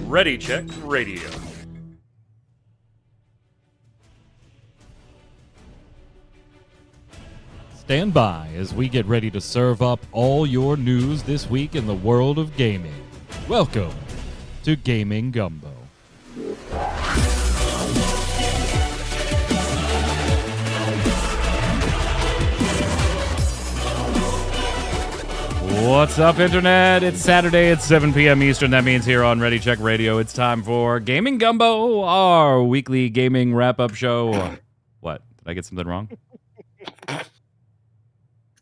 Ready Check Radio. Stand by as we get ready to serve up all your news this week in the world of gaming. Welcome to Gaming Gumbo. What's up, Internet? It's Saturday at 7 p.m. Eastern. That means here on Ready Check Radio, it's time for Gaming Gumbo, our weekly gaming wrap-up show. What? Did I get something wrong?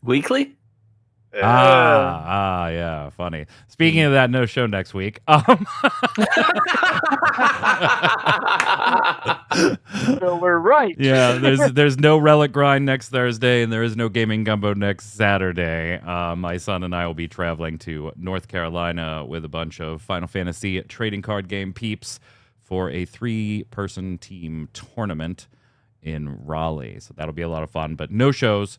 Weekly? Yeah, funny. Speaking of that, no show next week. So we're right. Yeah, there's no Relic Grind next Thursday, and there is no Gaming Gumbo next Saturday. My son and I will be traveling to North Carolina with a bunch of Final Fantasy trading card game peeps for a 3-person team tournament in Raleigh. So that'll be a lot of fun, but no shows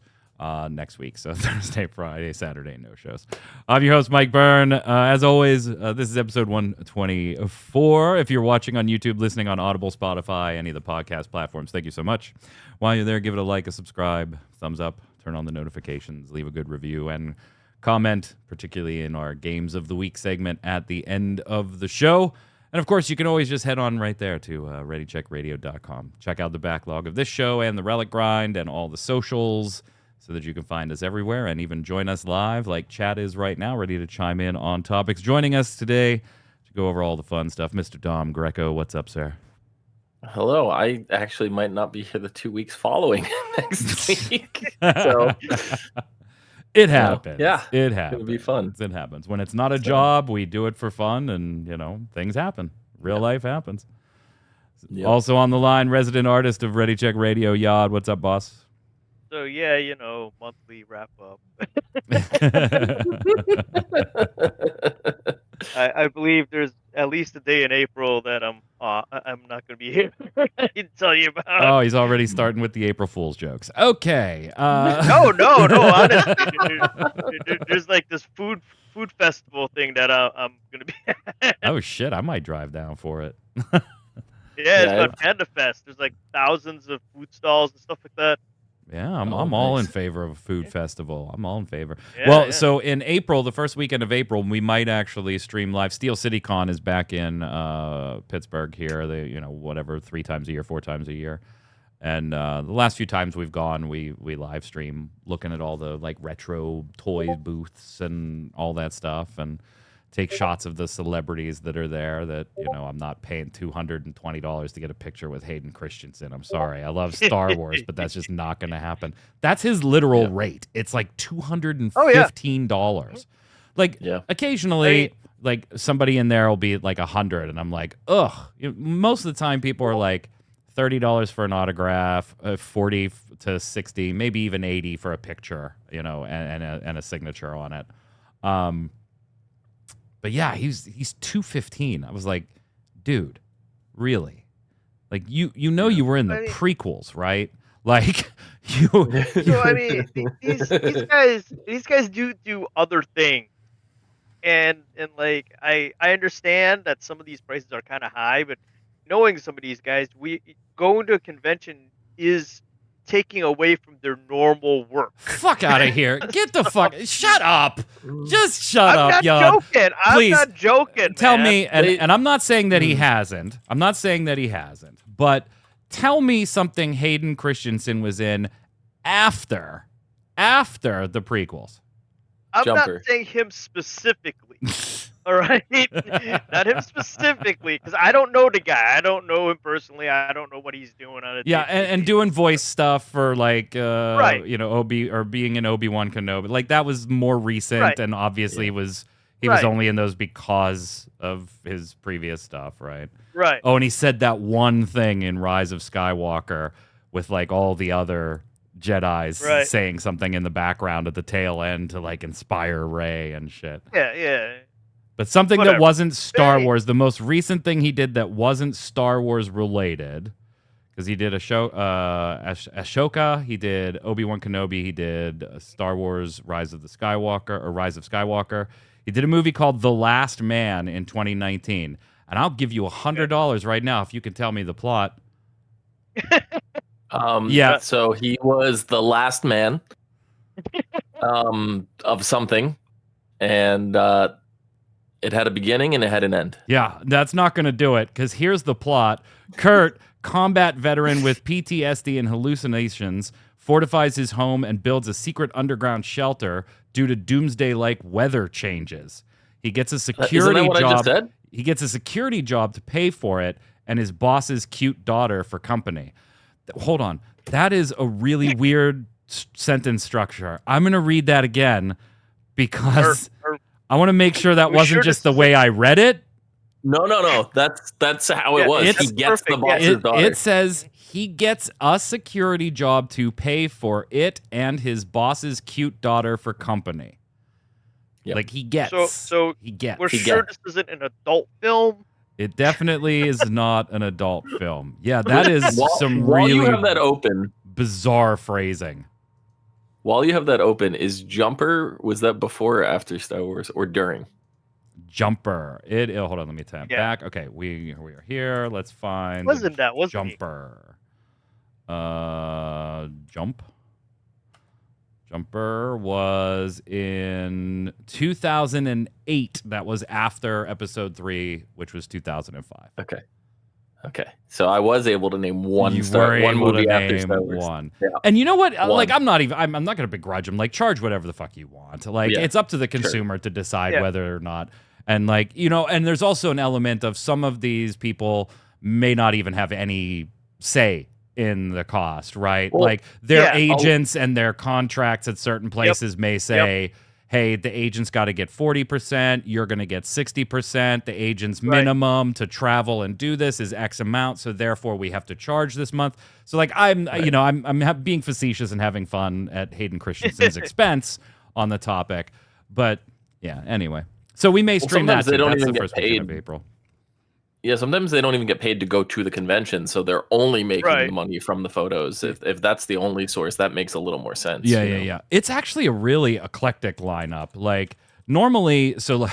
next week. So Thursday, Friday, Saturday, no shows. I'm your host, Mike Byrne. As always, this is episode 124. If you're watching on YouTube, listening on Audible, Spotify, any of the podcast platforms, thank you so much. While you're there, give it a like, a subscribe, thumbs up, turn on the notifications, leave a good review, and comment, particularly in our Games of the Week segment at the end of the show. And of course, you can always just head on right there to ReadyCheckRadio.com. Check out the backlog of this show and the Relic Grind and all the socials, so that you can find us everywhere and even join us live like Chad is right now, ready to chime in on topics. Joining us today to go over all the fun stuff, Mr. Dom Greco. What's up, sir? Hello. I actually might not be here the 2 weeks following next week. So it happens. Yeah. It happens. It'll be fun. It happens. When it's not a job, we do it for fun, and, things happen. Real life happens. Yep. Also on the line, resident artist of Ready Check Radio, Yod. What's up, boss? So yeah, monthly wrap up. I believe there's at least a day in April that I'm not going to be here. I can tell you about. Oh, he's already starting with the April Fool's jokes. Okay. No. Honestly, there's like this food festival thing that I'm going to be at. Oh shit! I might drive down for it. Yeah, it's called Panda Fest. There's like thousands of food stalls and stuff like that. Yeah, I'm all in favor of a food festival. I'm all in favor. Yeah, so in April, the first weekend of April, we might actually stream live. Steel City Con is back in Pittsburgh here. They, 3 times a year, 4 times a year. And the last few times we've gone, we live stream looking at all the like retro toy booths and all that stuff, and take shots of the celebrities that are there that, I'm not paying $220 to get a picture with Hayden Christensen. I'm sorry. I love Star Wars, but that's just not going to happen. That's his literal rate. It's like $215. Like, occasionally, like, somebody in there will be like 100, and I'm like, ugh. Most of the time, people are like $30 for an autograph, 40 to 60, maybe even 80 for a picture, and a signature on it. But yeah, he's $215. I was like, dude, really? Like you were in the prequels, right? Like you. So I mean, these guys do other things, and like I understand that some of these prices are kind of high, but knowing some of these guys, going to a convention is taking away from their normal work. Fuck out of here. Get the fuck. Shut up. Just shut up, I'm Yod. not joking. Please, I'm not joking. Tell man. me, and I'm not saying that he hasn't. I'm not saying that he hasn't. But tell me something Hayden Christensen was in after the prequels. I'm Jumper. not saying him specifically. All right, not him specifically, because I don't know the guy. I don't know him personally. I don't know what he's doing on it. Yeah, and doing voice stuff for like, right. Obi, or being in Obi-Wan Kenobi. Like that was more recent, right. and obviously he was only in those because of his previous stuff, right? Right. Oh, and he said that one thing in Rise of Skywalker with like all the other Jedis saying something in the background at the tail end to like inspire Rey and shit. Yeah. But something that wasn't Star Wars, the most recent thing he did that wasn't Star Wars related, because he did Ashoka, he did Obi-Wan Kenobi, he did Star Wars Rise of Skywalker. He did a movie called The Last Man in 2019. And I'll give you $100 right now if you can tell me the plot. Yeah. So he was the last man of something, and it had a beginning and it had an end. Yeah, that's not going to do it, because here's the plot. Kurt, combat veteran with PTSD and hallucinations, fortifies his home and builds a secret underground shelter due to doomsday-like weather changes. He gets a security Isn't that what job. I just said? He gets a security job to pay for it, and his boss's cute daughter for company. Hold on. That is a really weird sentence structure. I'm going to read that again because I want to make sure that wasn't just the way I read it. No. That's how it was. He gets the boss's daughter. It says he gets a security job to pay for it and his boss's cute daughter for company. Yep. Like he gets. So he gets. We're sure this isn't an adult film. It definitely is not an adult film. Yeah, that is some while really you have that open, bizarre phrasing. While you have that open, is Jumper, was that before or after Star Wars or during? Jumper. Hold on, let me tap back. Okay, we are here. Let's find wasn't Jumper. Jumper was in 2008. That was after episode 3, which was 2005. Okay. So I was able to name one movie after Star Wars. One. Yeah. And you know what? Like I'm not going to begrudge him. Like charge whatever the fuck you want. Like it's up to the consumer to decide whether or not. And like, and there's also an element of some of these people may not even have any say in the cost, right? Well, like their agents and their contracts at certain places may say, hey, the agent's got to get 40%, you're going to get 60%. The agent's minimum to travel and do this is X amount, so therefore we have to charge this month. So like I'm being facetious and having fun at Hayden Christensen's expense on the topic. But yeah, anyway. So we may stream that. They don't That's even the get first paid. weekend of April. Yeah, sometimes they don't even get paid to go to the convention, so they're only making the money from the photos. If that's the only source, that makes a little more sense. Yeah. It's actually a really eclectic lineup. Like normally, so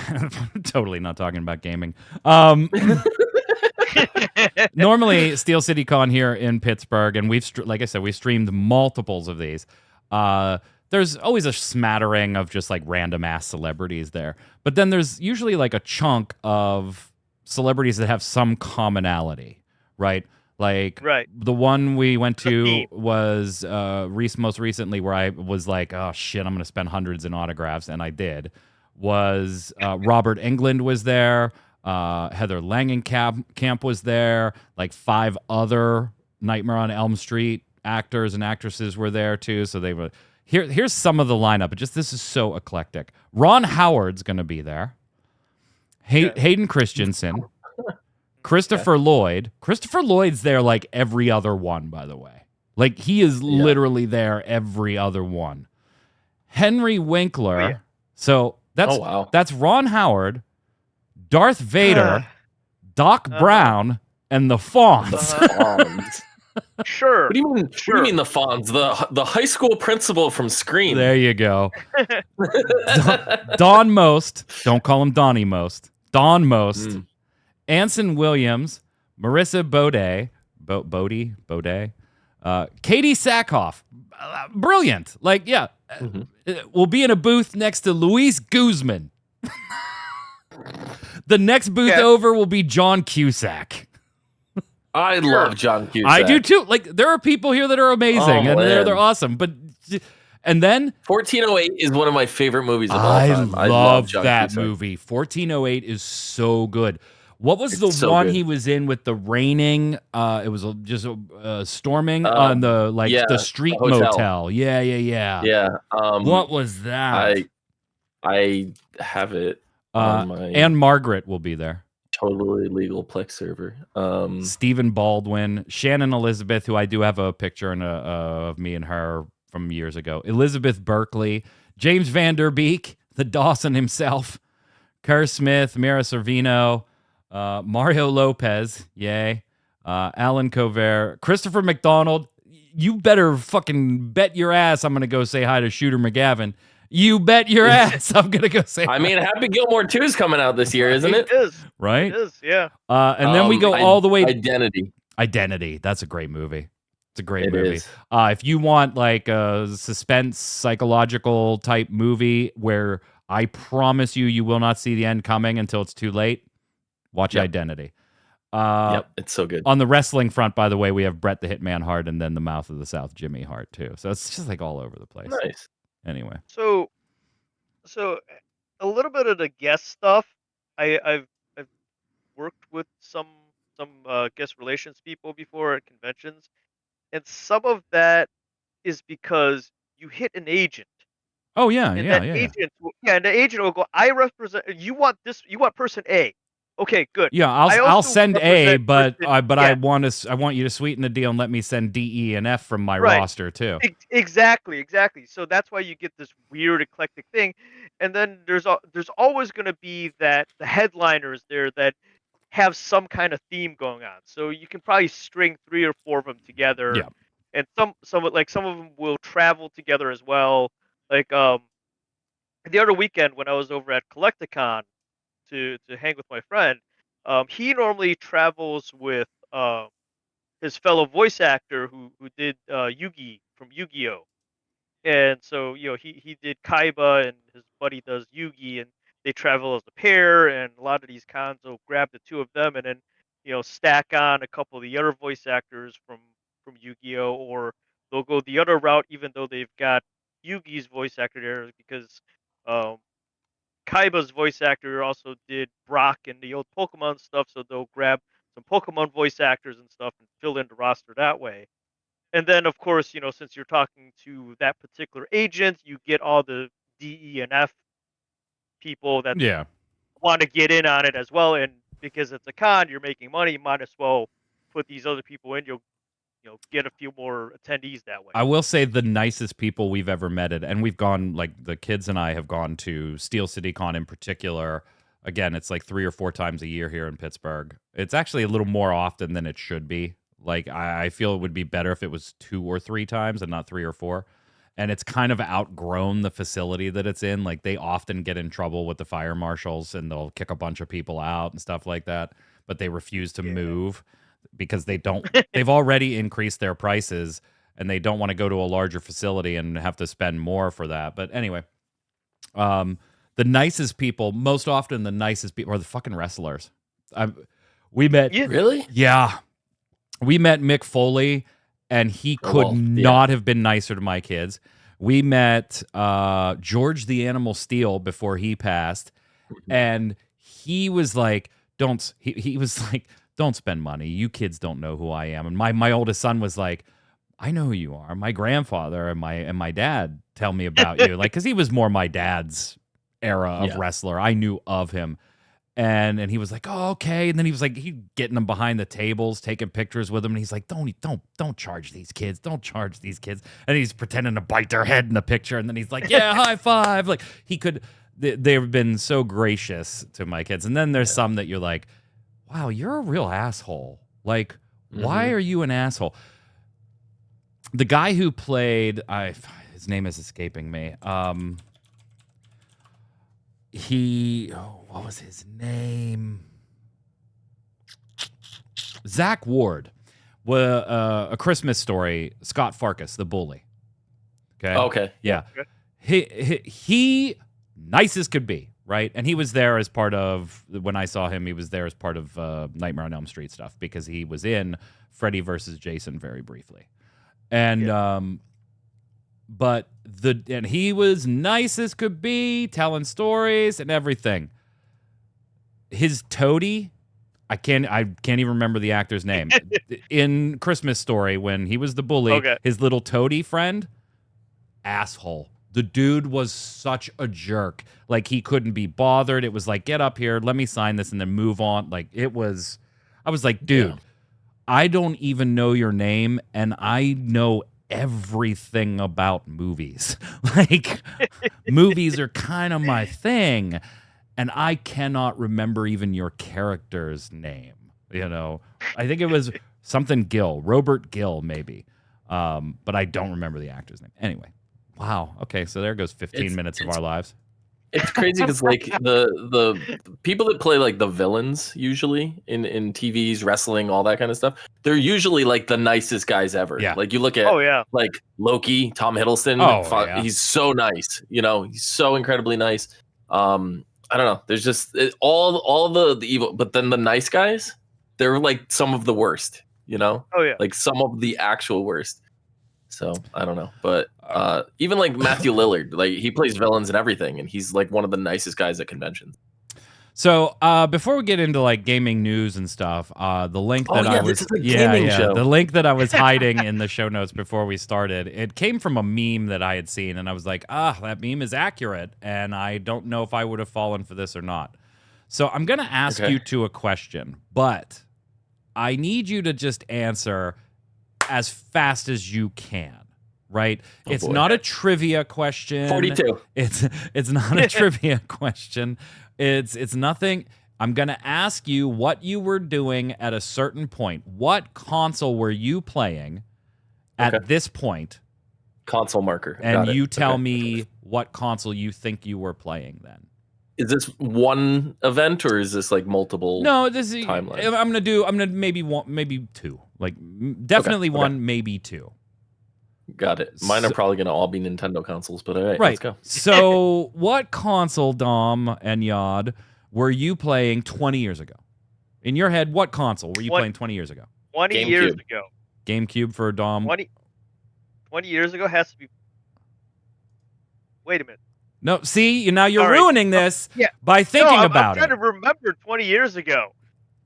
totally not talking about gaming. Normally, Steel City Con here in Pittsburgh, and like I said, we streamed multiples of these. There's always a smattering of just like random ass celebrities there, but then there's usually like a chunk of celebrities that have some commonality, right? Like the one we went to was most recently where I was like, oh shit, I'm gonna spend hundreds in autographs, and I did. Was Robert Englund was there, Heather Langenkamp was there, like 5 other Nightmare on Elm Street actors and actresses were there too. So they were here's some of the lineup. This is so eclectic. Ron Howard's gonna be there. Hayden Christensen, Christopher Lloyd. Christopher Lloyd's there like every other one, by the way. Like he is literally there every other one. Henry Winkler. Oh, yeah. So that's Ron Howard, Darth Vader, Doc Brown, and the Fawns. Sure. What do you mean? Sure. What do you mean the Fawns? The high school principal from Scream. There you go. Don Most. Don't call him Donnie Most. Don Most. Anson Williams. Marissa Baudet. Katie Sackhoff. Brilliant. Like, yeah. We'll be in a booth next to Luis Guzman. The next booth over will be John Cusack. I love John Cusack. I do too. Like there are people here that are amazing and they're awesome. And then 1408 is one of my favorite movies of all time. I love that Cusack. Movie. 1408 is so good. What was the one he was in with the raining? It was just storming on the street motel. Yeah. Yeah. What was that? I have it on my and Margaret will be there. Totally legal Plex server. Stephen Baldwin, Shannon Elizabeth, who I do have a picture of me and her from years ago. Elizabeth Berkley, James Van Der Beek, the Dawson himself, Kerr Smith, Mira Sorvino, Mario Lopez, yay. Alan Covert, Christopher McDonald. You better fucking bet your ass I'm going to go say hi to Shooter McGavin. You bet your ass I'm going to go say I mean, Happy Gilmore 2 is coming out this year, isn't it? It is. right? It is, yeah. And then we go all the way. Identity. Identity. That's a great movie. It's a great It movie. is. If you want like a suspense, psychological type movie where I promise you will not see the end coming until it's too late, watch Identity. Yep, it's so good. On the wrestling front, by the way, we have Bret the Hitman Hart and then the Mouth of the South, Jimmy Hart, too. So it's just like all over the place. Nice. Anyway. So a little bit of the guest stuff. I've worked with some guest relations people before at conventions, and some of that is because you hit an agent. Oh yeah, And yeah, that yeah. agent, and the agent will go, "I represent. You want this? You want person A? Okay, good. Yeah, I I'll also send A, represent but person- but yeah, I want you to sweeten the deal and let me send D, E, and F from my Right. roster too. Exactly. So that's why you get this weird eclectic thing, and then there's always going to be that the headliners there that have some kind of theme going on. So you can probably string 3 or 4 of them together, Yeah. and some of them will travel together as well. Like the other weekend when I was over at Collecticon to hang with my friend, he normally travels with his fellow voice actor who did Yugi from Yu-Gi-Oh. And so he did Kaiba and his buddy does Yugi, and they travel as a pair. And a lot of these cons will grab the two of them and then stack on a couple of the other voice actors from Yu-Gi-Oh, or they'll go the other route even though they've got Yugi's voice actor there because um, Kaiba's voice actor also did Brock and the old Pokemon stuff, so they'll grab some Pokemon voice actors and stuff and fill in the roster that way. And then, of course, since you're talking to that particular agent, you get all the D, E, and F people that Yeah. want to get in on it as well. And because it's a con, you're making money, you might as well put these other people in. You'll get a few more attendees that way. I will say the nicest people we've ever met, and we've gone, like the kids and I have gone to Steel City Con in particular. Again, it's like 3 or 4 times a year here in Pittsburgh. It's actually a little more often than it should be. Like I feel it would be better if it was 2 or 3 times and not 3 or 4. And it's kind of outgrown the facility that it's in. Like they often get in trouble with the fire marshals and they'll kick a bunch of people out and stuff like that. But they refuse to move because they've already increased their prices and they don't want to go to a larger facility and have to spend more for that. But anyway, the nicest people, most often the nicest people are the fucking wrestlers. We met, Really? yeah, we met Mick Foley and he could not have been nicer to my kids. We met George the Animal Steel before he passed, and he was like, he was like, don't spend money. You kids don't know who I am. And my oldest son was like, I know who you are. My grandfather and my dad tell me about you. Like, because he was more my dad's era of wrestler. I knew of him. And he was like, oh, okay. And then he was like, he getting them behind the tables, taking pictures with them. And he's like, don't charge these kids. Don't charge these kids. And he's pretending to bite their head in the picture. And then he's like, yeah, high five. Like he could, they've been so gracious to my kids. And then there's some that you're like, wow, you're a real asshole. Like, why are you an asshole? The guy who played, his name is escaping me. What was his name? Zach Ward. A Christmas Story. Scott Farkas, the bully. Okay. Yeah. He nice as could be, right? And he was there as part of, when I saw him, he was there as part of Nightmare on Elm Street stuff because he was in Freddy versus Jason very briefly. And but he was nice as could be, telling stories and everything. His toady, I can't even remember the actor's name. In Christmas Story, when he was the bully, his little toady friend, asshole. The dude was such a jerk. Like he couldn't be bothered. It was like, get up here, let me sign this, and then move on. Like I was like, dude, I don't even know your name, and I know everything about movies. Like movies are kind of my thing, and I cannot remember even your character's name. I think it was something Gill, Robert Gill, maybe. But I don't remember the actor's name. Anyway, wow. Okay, so there goes 15 minutes of our lives. It's crazy because like the people that play like the villains usually in TVs, wrestling, all that kind of stuff, they're usually like the nicest guys ever. Yeah. Like you look at like Loki, Tom Hiddleston. He's so nice. He's so incredibly nice. I don't know. There's just all the evil, but then the nice guys, they're like some of the worst. Like some of the actual worst. So I don't know, but even like Matthew Lillard, like he plays villains and everything, and he's like one of the nicest guys at conventions. So before we get into like gaming news and stuff, the link that the link that I was hiding in the show notes before we started, it came from a meme that I had seen, and I was like, that meme is accurate, and I don't know if I would have fallen for this or not. So I'm gonna ask you a question, but I need you to just answer as fast as you can, right? It's not a trivia question. 42. It's not a trivia question. It's nothing. I'm going to ask you what you were doing at a certain point. What console were you playing at this point? Console marker. And you tell me what console you think you were playing then. Is this one event or is this like multiple? No, this is timeline. I'm gonna maybe one, maybe two. Like definitely one, maybe two. Got it. Mine are probably gonna all be Nintendo consoles, but all right, let's go. So, what console, Dom and Yod, were you playing 20 years ago? In your head, what console were you playing 20 years ago? 20 years ago. GameCube for Dom. 20 years ago has to be. Wait a minute. No, see, now you're ruining this by thinking about it. I'm trying to remember 20 years ago.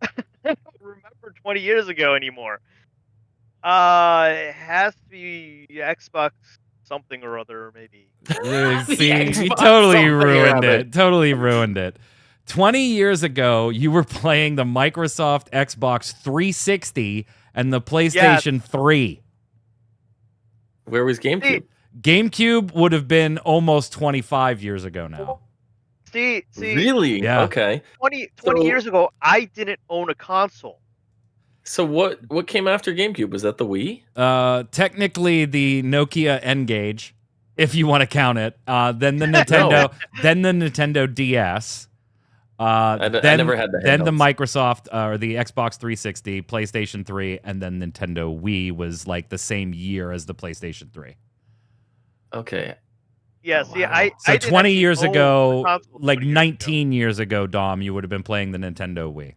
I don't remember 20 years ago anymore. It has to be Xbox something or other, maybe. See, you totally ruined it. Totally ruined it. 20 years ago, you were playing the Microsoft Xbox 360 and the PlayStation 3. Where was GameCube? GameCube would have been almost 25 years ago now. See. Really? Yeah. Okay. 20 years ago, I didn't own a console. So what came after GameCube? Was that the Wii? Technically the Nokia N-Gage, if you want to count it. Then the Nintendo, then the Nintendo DS. I never had the Then the handhelds. Microsoft or the Xbox 360, PlayStation 3, and then Nintendo Wii was like the same year as the PlayStation 3. Okay. Yeah, see, I 20 years ago, like 19 years ago, Dom, you would have been playing the Nintendo Wii.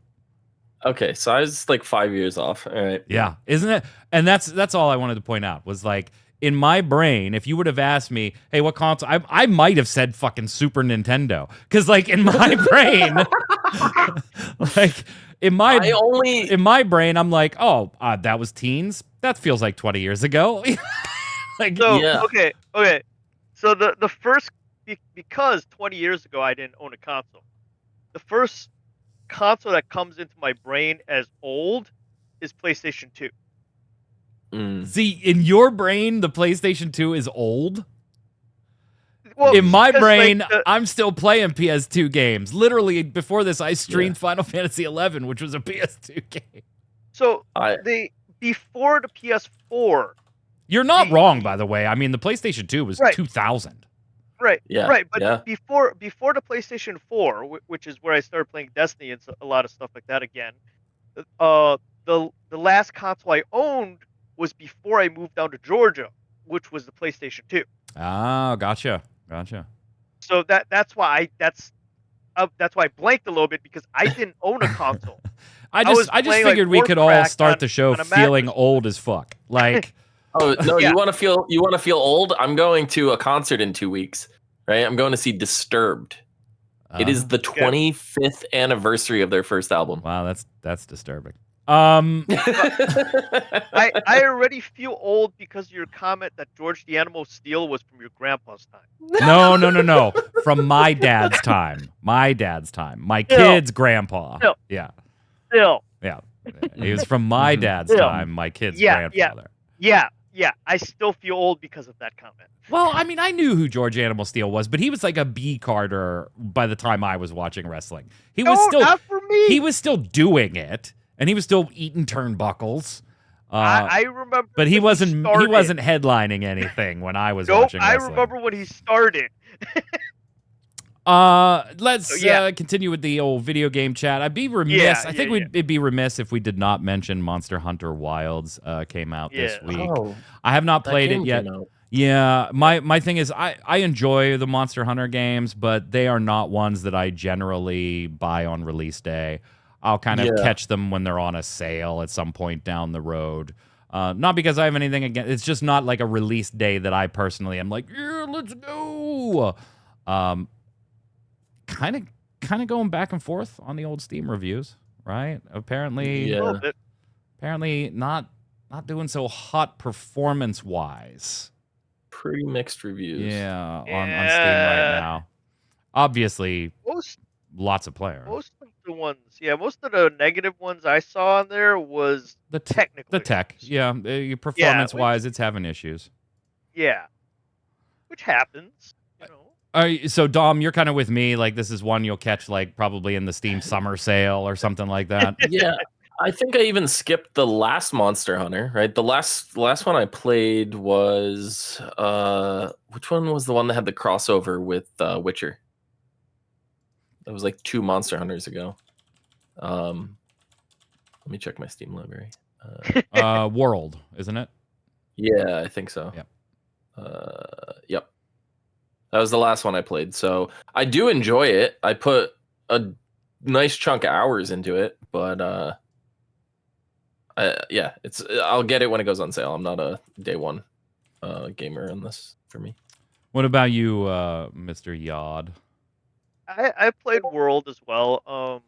Okay, so I was like 5 years off. All right. Yeah, isn't it? And that's all I wanted to point out was like in my brain, if you would have asked me, hey, what console? I might have said fucking Super Nintendo because like in my brain, like in my brain, I'm like, oh, that was teens. That feels like 20 years ago. Okay. So the first, because 20 years ago I didn't own a console. The first console that comes into my brain as old is PlayStation 2. See, in your brain, the PlayStation 2 is old. Well, in my brain, I'm still playing PS2 games. Literally, before this, I streamed Final Fantasy 11, which was a PS2 game. So before the PS4. You're not wrong, by the way. I mean, the PlayStation 2 was 2000. Right. Yeah. Right. But before the PlayStation 4, which is where I started playing Destiny and a lot of stuff like that again, the last console I owned was before I moved down to Georgia, which was the PlayStation 2. Oh, gotcha. So that's why I blanked a little bit because I didn't own a console. I just figured we could all start the show feeling old as fuck. Like oh no, you want to feel old? I'm going to a concert in 2 weeks, right? I'm going to see Disturbed. It is the 25th anniversary of their first album. Wow, that's disturbing. I already feel old because of your comment that George the Animal Steel was from your grandpa's time. No. From my dad's time. My kid's grandpa. Still. Yeah. Still. Yeah. He was from my dad's time, my kid's grandfather. Yeah. I still feel old because of that comment. Well, I mean, I knew who George Animal Steel was, but he was like a B-carder by the time I was watching wrestling. He was still not for me. He was still doing it, and he was still eating turnbuckles. I remember, but he when wasn't started. headlining anything when I was Nope, watching I wrestling. remember when he started. Let's continue with the old video game chat. I'd be remiss. I think it'd be remiss if we did not mention Monster Hunter Wilds came out this week. Oh, I have not played it yet. Yeah, my thing is I enjoy the Monster Hunter games, but they are not ones that I generally buy on release day. I'll kind of catch them when they're on a sale at some point down the road. Not because I have anything against. It's just not like a release day that I personally am like, yeah, let's go. Kind of going back and forth on the old Steam reviews, right? Apparently not doing so hot performance wise. Pretty mixed reviews. Yeah, on Steam right now. Obviously, lots of players. Most of the ones, most of the negative ones I saw on there was the technical. Yeah, performance wise, it's having issues. Yeah, which happens, you know. So Dom, you're kind of with me. Like, this is one you'll catch like probably in the Steam summer sale or something like that. Yeah, I think I even skipped the last Monster Hunter. Right, the last one I played was which one was the one that had the crossover with Witcher? That was like 2 Monster Hunters ago. Let me check my Steam library. World, isn't it? Yeah, I think so. Yep. Yep. That was the last one I played. So I do enjoy it. I put a nice chunk of hours into it, but I'll get it when it goes on sale. I'm not a day one gamer on this for me. What about you, Mr. Yod? I played World as well.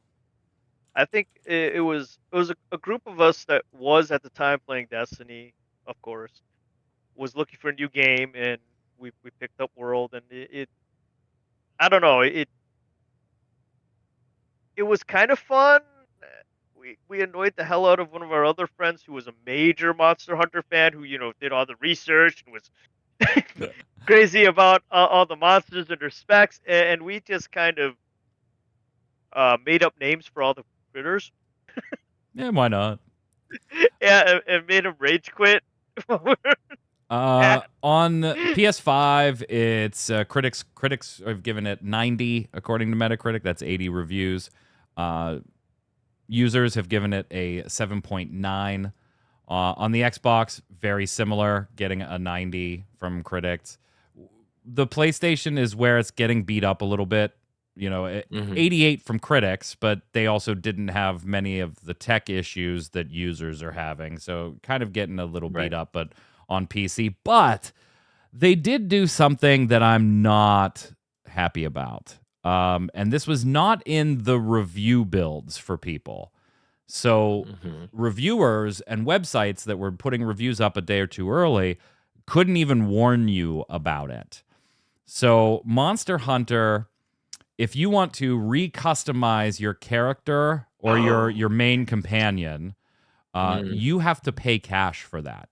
I think it was a group of us that was at the time playing Destiny, of course, was looking for a new game, and we picked up World, and it I don't know, it was kind of fun. We annoyed the hell out of one of our other friends who was a major Monster Hunter fan, who did all the research and was crazy about all the monsters and their specs, and we just kind of made up names for all the critters. Yeah, why not? Yeah, and made him rage quit. On PS5, it's critics have given it 90 according to Metacritic. That's 80 reviews. Users have given it a 7.9. On the Xbox, very similar, getting a 90 from critics. The PlayStation is where it's getting beat up a little bit. 88 from critics, but they also didn't have many of the tech issues that users are having. So kind of getting a little beat up, but on PC. But they did do something that I'm not happy about. And this was not in the review builds for people. So reviewers and websites that were putting reviews up a day or two early couldn't even warn you about it. So Monster Hunter, if you want to recustomize your character or your main companion, you have to pay cash for that.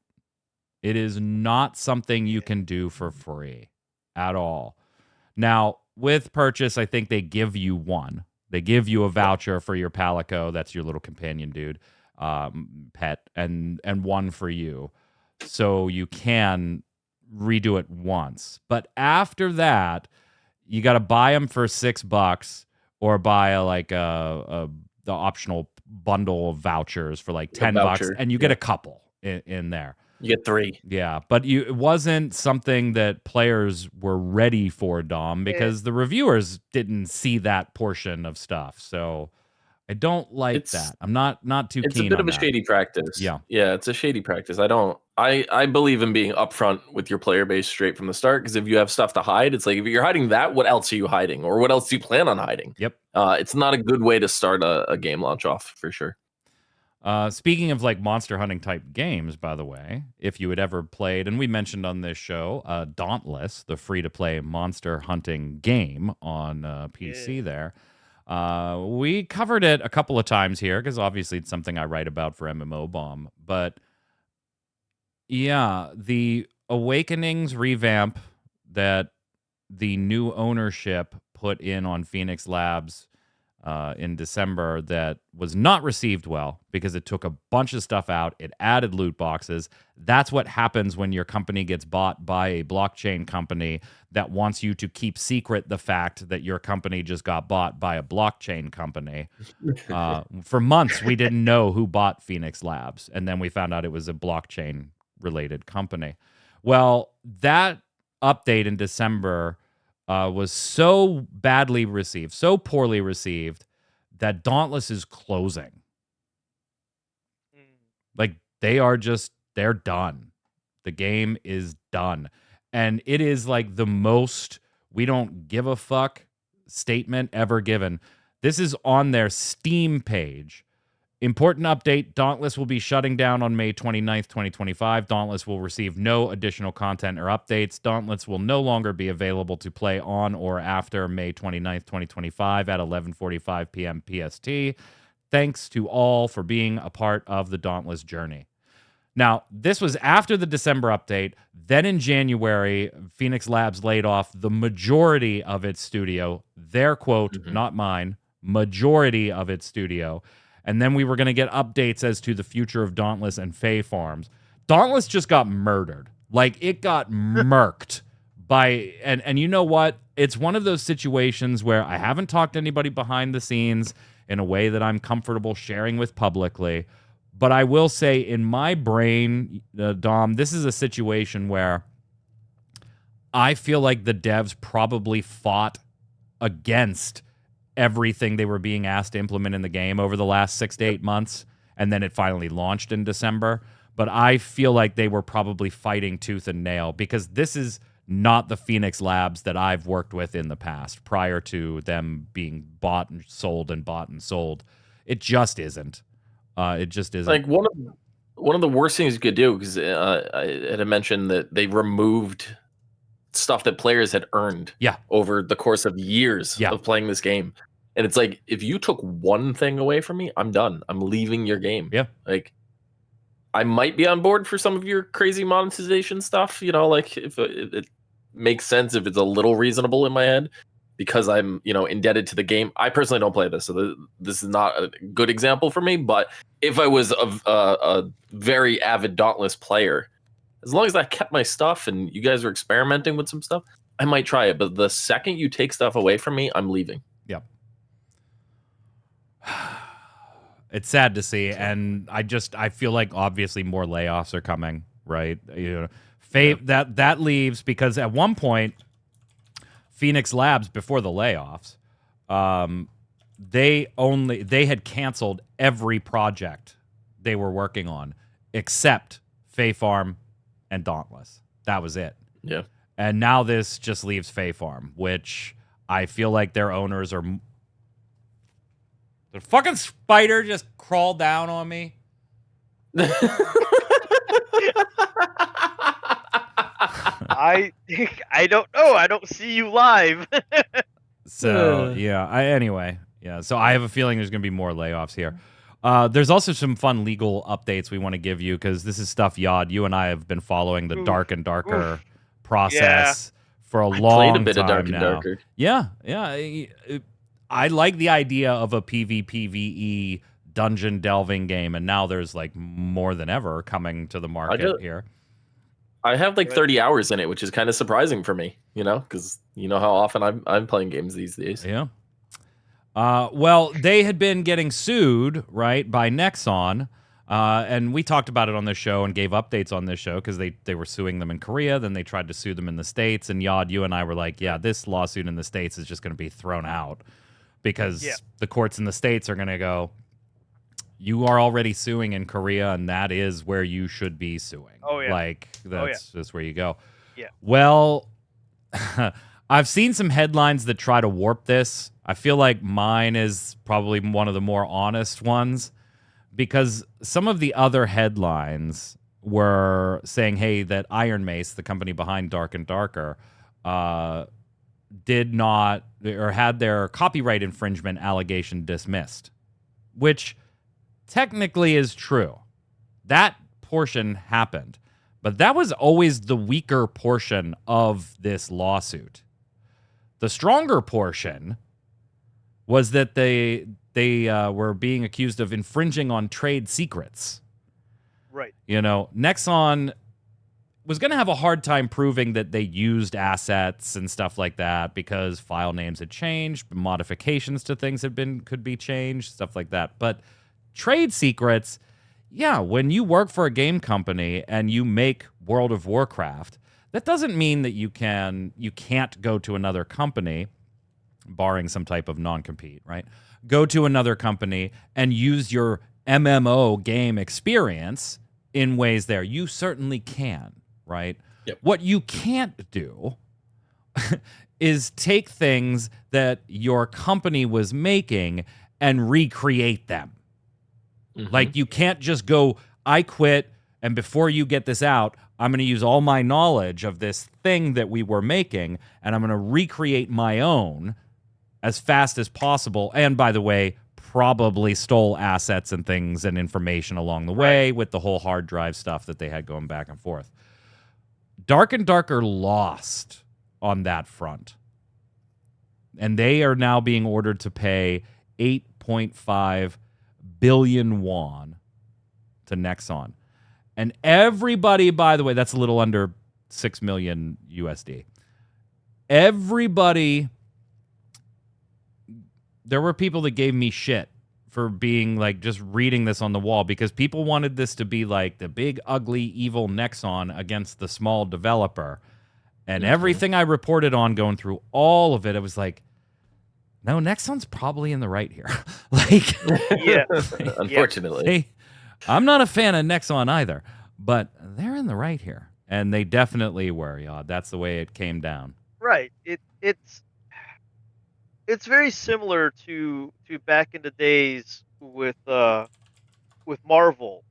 It is not something you can do for free at all. Now, with purchase, I think they give you one. They give you a voucher for your Palico. That's your little companion dude, pet, and one for you. So you can redo it once. But after that, you got to buy them for $6 or buy the optional bundle of vouchers for like $10, and you get a couple in there. You get 3. Yeah, but it wasn't something that players were ready for, Dom, because the reviewers didn't see that portion of stuff. So I don't like that. I'm not too keen on that. It's a bit of a shady practice. Yeah, it's a shady practice. I believe in being upfront with your player base straight from the start, because if you have stuff to hide, it's like, if you're hiding that, what else are you hiding? Or what else do you plan on hiding? Yep. It's not a good way to start a game launch off, for sure. Speaking of like monster hunting type games, by the way, if you had ever played, and we mentioned on this show, Dauntless, the free-to-play monster hunting game on PC there, we covered it a couple of times here, because obviously it's something I write about for MMO Bomb. But yeah, the Awakenings revamp that the new ownership put in on Phoenix Labs in December that was not received well because it took a bunch of stuff out. It added loot boxes. That's what happens when your company gets bought by a blockchain company that wants you to keep secret the fact that your company just got bought by a blockchain company. For months, we didn't know who bought Phoenix Labs, and then we found out it was a blockchain-related company. Well, that update in December was so badly received, so poorly received, that Dauntless is closing. Like, they're done. The game is done. And it is like the most we don't give a fuck statement ever given. This is on their Steam page. Important update, Dauntless will be shutting down on May 29th, 2025. Dauntless will receive no additional content or updates. Dauntless will no longer be available to play on or after May 29th, 2025 at 11:45 p.m. PST. Thanks to all for being a part of the Dauntless journey. Now, this was after the December update. Then in January, Phoenix Labs laid off the majority of its studio. Their quote, not mine, majority of its studio. And then we were going to get updates as to the future of Dauntless and Fae Farms. Dauntless just got murdered. Like, it got murked by... And you know what? It's one of those situations where I haven't talked to anybody behind the scenes in a way that I'm comfortable sharing with publicly. But I will say, in my brain, Dom, this is a situation where I feel like the devs probably fought against everything they were being asked to implement in the game over the last 6 to 8 months, and then it finally launched in December. But I feel like they were probably fighting tooth and nail because this is not the Phoenix Labs that I've worked with in the past prior to them being bought and sold and bought and sold. It just isn't. It just isn't. Like one of the worst things you could do, because I had mentioned that they removed stuff that players had earned over the course of years of playing this game. And it's like, if you took one thing away from me, I'm done. I'm leaving your game. Yeah. Like, I might be on board for some of your crazy monetization stuff, you know, like if it makes sense, if it's a little reasonable in my head, because I'm, you know, indebted to the game. I personally don't play this, so this is not a good example for me. But if I was a very avid Dauntless player, as long as I kept my stuff and you guys were experimenting with some stuff, I might try it. But the second you take stuff away from me, I'm leaving. Yep. It's sad to see, and I feel like obviously more layoffs are coming, right? You know, that leaves because at one point, Phoenix Labs before the layoffs, they had canceled every project they were working on except Fae Farm and Dauntless. That was it. Yeah. And now this just leaves Fae Farm, which I feel like their owners are... The fucking spider just crawled down on me. I don't know. I don't see you live. So, yeah. Anyway, so I have a feeling there's going to be more layoffs here. There's also some fun legal updates we want to give you because this is stuff, Yod, you and I have been following the Dark and Darker process for a long time now. I played a bit of Dark and Darker. Yeah. I like the idea of a PvPvE dungeon delving game, and now there's like more than ever coming to the market here. I have like 30 hours in it, which is kind of surprising for me, you know, because you know how often I'm playing games these days. Yeah. Well, they had been getting sued, right, by Nexon, and we talked about it on this show and gave updates on this show because they were suing them in Korea, then they tried to sue them in the States, and Yod, you and I were like, yeah, this lawsuit in the States is just going to be thrown out because the courts in the States are going to go, you are already suing in Korea, and that is where you should be suing. Oh, yeah. Like, that's just where you go. Yeah. Well, I've seen some headlines that try to warp this. I feel like mine is probably one of the more honest ones because some of the other headlines were saying, hey, that Iron Mace, the company behind Dark and Darker, did not or had their copyright infringement allegation dismissed, which technically is true. That portion happened, but that was always the weaker portion of this lawsuit. The stronger portion was that they were being accused of infringing on trade secrets. Right. You know, Nexon was going to have a hard time proving that they used assets and stuff like that because file names had changed, modifications to things could be changed, stuff like that. But trade secrets, yeah, when you work for a game company and you make World of Warcraft, that doesn't mean that you can't go to another company, barring some type of non-compete, right? Go to another company and use your MMO game experience in ways there. You certainly can. Right? Yep. What you can't do is take things that your company was making and recreate them. Mm-hmm. Like, you can't just go, I quit, and before you get this out, I'm going to use all my knowledge of this thing that we were making, and I'm going to recreate my own as fast as possible. And by the way, probably stole assets and things and information along the way with the whole hard drive stuff that they had going back and forth. Dark and Darker lost on that front. And they are now being ordered to pay 8.5 billion won to Nexon. And everybody, by the way, that's a little under 6 million USD. Everybody, there were people that gave me shit for being like just reading this on the wall because people wanted this to be like the big, ugly, evil Nexon against the small developer. And everything I reported on going through all of it, it was like, no, Nexon's probably in the right here. Like, yeah, unfortunately. I'm not a fan of Nexon either, but they're in the right here. And they definitely were, Yod. That's the way it came down. Right. It's very similar to back in the days with Marvel,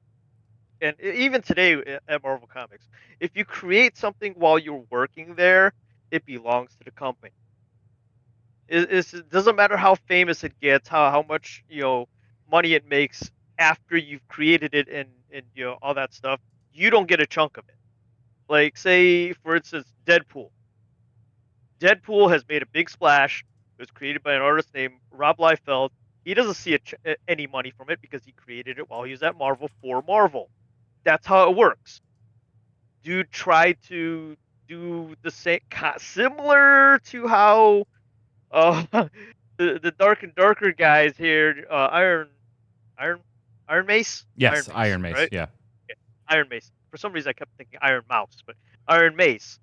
and even today at Marvel Comics. If you create something while you're working there, it belongs to the company. It doesn't matter how famous it gets, how much money it makes after you've created it and all that stuff. You don't get a chunk of it. Like, say for instance, Deadpool. Deadpool has made a big splash. It was created by an artist named Rob Liefeld. He doesn't see any money from it because he created it while he was at Marvel for Marvel. That's how it works. Dude tried to do the same, similar to how the Dark and Darker guys here, Iron Mace. Yes, Iron Mace. Right? Yeah, Iron Mace. For some reason, I kept thinking Iron Mouse, but Iron Mace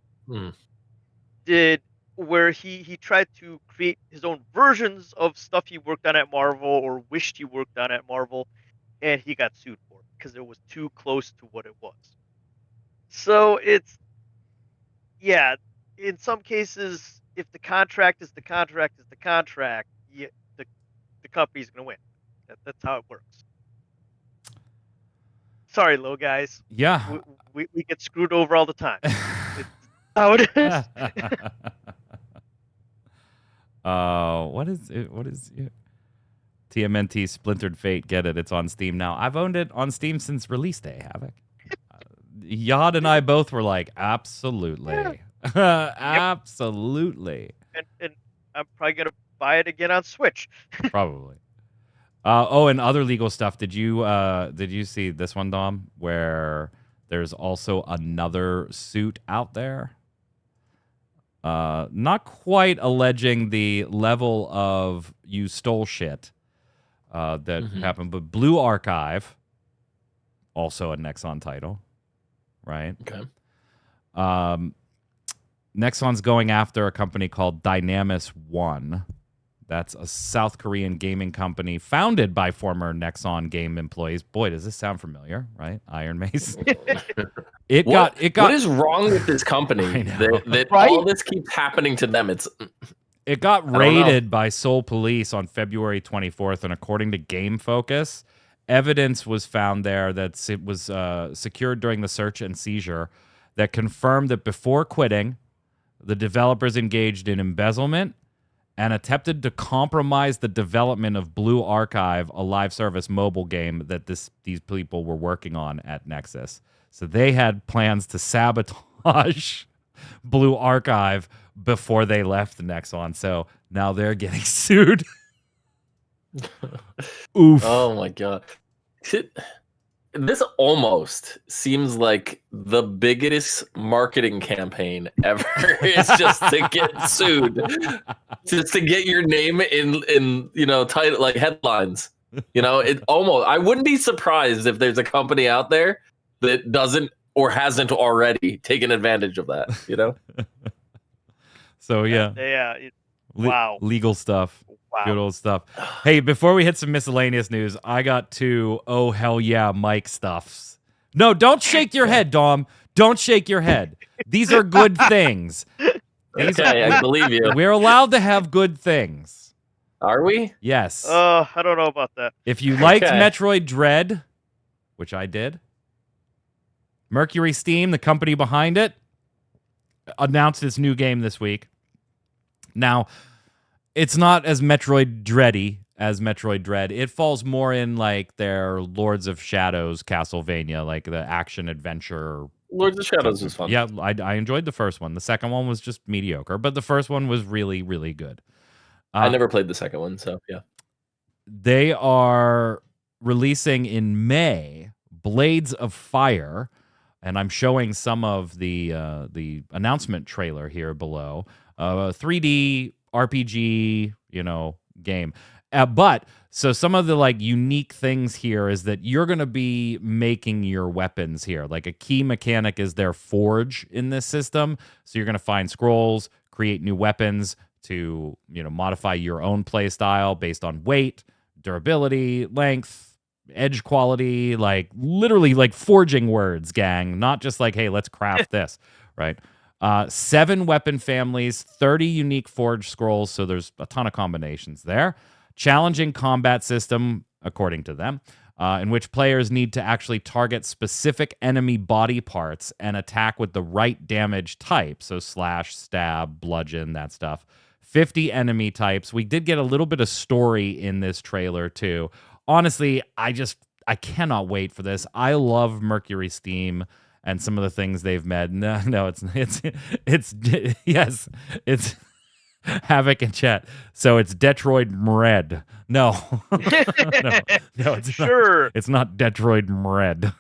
did, where he tried to create his own versions of stuff he worked on at Marvel or wished he worked on at Marvel, and he got sued for it because it was too close to what it was. So it's, yeah, in some cases, if the contract is the contract, the company's going to win. That's how it works. Sorry, low guys. Yeah. We get screwed over all the time. It's how it is. What is it? What is it? TMNT Splintered Fate. Get it? It's on Steam now. I've owned it on Steam since release day, Havoc. Yod and I both were like, absolutely. Absolutely. And I'm probably going to buy it again on Switch. Probably. And other legal stuff. Did you see this one, Dom, where there's also another suit out there? Not quite alleging the level of you stole shit that happened, but Blue Archive, also a Nexon title, right? Okay. Nexon's going after a company called Dynamis One. That's a South Korean gaming company founded by former Nexon game employees. Boy, does this sound familiar, right? Iron Mace. It got. What is wrong with this company that Right? all this keeps happening to them? It got raided by Seoul police on February 24th, and according to Game Focus, evidence was found there that it was secured during the search and seizure that confirmed that before quitting, the developers engaged in embezzlement and attempted to compromise the development of Blue Archive, a live service mobile game that these people were working on at Nexus. So they had plans to sabotage Blue Archive before they left Nexon. So now they're getting sued. Oof. Oh my god. This almost seems like the biggest marketing campaign ever. It's just to get sued, just to get your name in title, like headlines. It almost. I wouldn't be surprised if there's a company out there that doesn't or hasn't already taken advantage of that. So yeah. Wow. Legal stuff. Wow. Good old stuff. Hey, before we hit some miscellaneous news, I got two oh hell yeah Mike stuffs. No, don't shake your head, Dom. Don't shake your head. These are good things. I believe you. We're allowed to have good things. Are we? Yes. I don't know about that. If you liked Metroid Dread, which I did, Mercury Steam, the company behind it, announced its new game this week. Now, it's not as Metroid Dready as Metroid Dread. It falls more in like their Lords of Shadows Castlevania, like the action adventure. Lords of Shadows was fun. Yeah, I enjoyed the first one. The second one was just mediocre, but the first one was really, really good. I never played the second one, so yeah. They are releasing in May Blades of Fire, and I'm showing some of the announcement trailer here below. 3D RPG, game. But so some of the like unique things here is that you're going to be making your weapons here. Like a key mechanic is their forge in this system. So you're going to find scrolls, create new weapons to, modify your own play style based on weight, durability, length, edge quality, like literally like forging words, gang, not just like, hey, let's craft this, right? 7 weapon families, 30 unique forge scrolls, so there's a ton of combinations there. Challenging combat system, according to them, in which players need to actually target specific enemy body parts and attack with the right damage type, so slash, stab, bludgeon, that stuff. 50 enemy types. We did get a little bit of story in this trailer, too. Honestly, I cannot wait for this. I love Mercury Steam and some of the things they've made. No, it's yes, it's Havoc and Chat. So it's Detroit Red. No, no, it's sure. not, it's not Detroit Red.